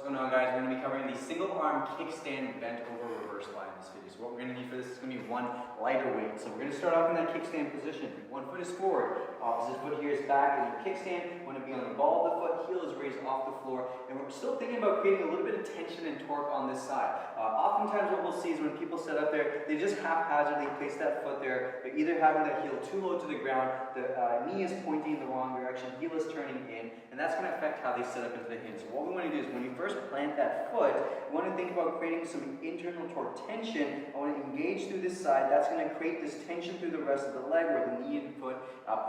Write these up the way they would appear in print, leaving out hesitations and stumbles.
So now guys, we're going to be covering the single arm kickstand bent over reverse lie in this video. So what we're going to need for this is going to be one lighter weight. So we're going to start off in that kickstand position. One foot is forward, opposite foot here is back in your kickstand. You want to be on the ball of the foot, heel is raised off the floor. And we're still thinking about creating a little bit of tension and torque on this side. Oftentimes what we'll see is when people set up there, they just haphazardly place that foot there. They're either having that heel too low to the ground, the knee is pointing in the wrong direction, heel is turning in, and that's going to affect how they set up into the hinge. So what we want to do is when you first plant that foot, we want to think about creating some internal torque tension. I want to engage through this side. That's going to create this tension through the rest of the leg where the knee and foot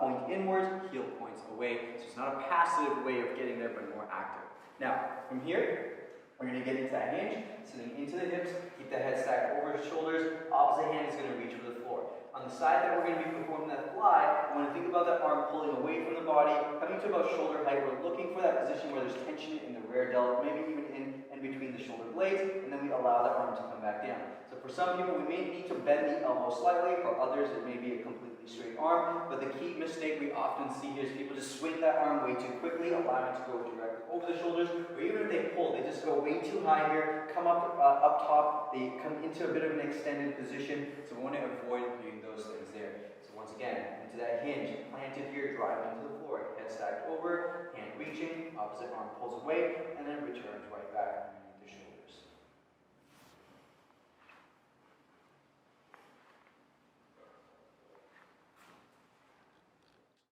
point inwards, heel points away. So it's not a passive way of getting there, but more active. Now, from here, we're going to get into that hinge, sitting into the hips, keep the head stacked over the shoulders, opposite hand is going to reach for the floor. On the side that we're going to be performing that fly, we want to think about that arm pulling away from the body, coming to about shoulder height. We're looking for that position where there's tension in the rear delt, maybe even in and between the shoulder blades, and then we allow that arm to come back down. So for some people, we may need to bend the elbow slightly. For others, it may be a completely straight arm. But the key mistake we often see here is people just swing that arm way too quickly, allowing it to go directly over the shoulders, or even if they pull, they just go way too high here, come up top, they come into a bit of an extended position. So we want to avoid doing those things there. So once again, into that hinge, planted here, drive into the floor, head stacked over, hand reaching, opposite arm pulls away, and then returns right back.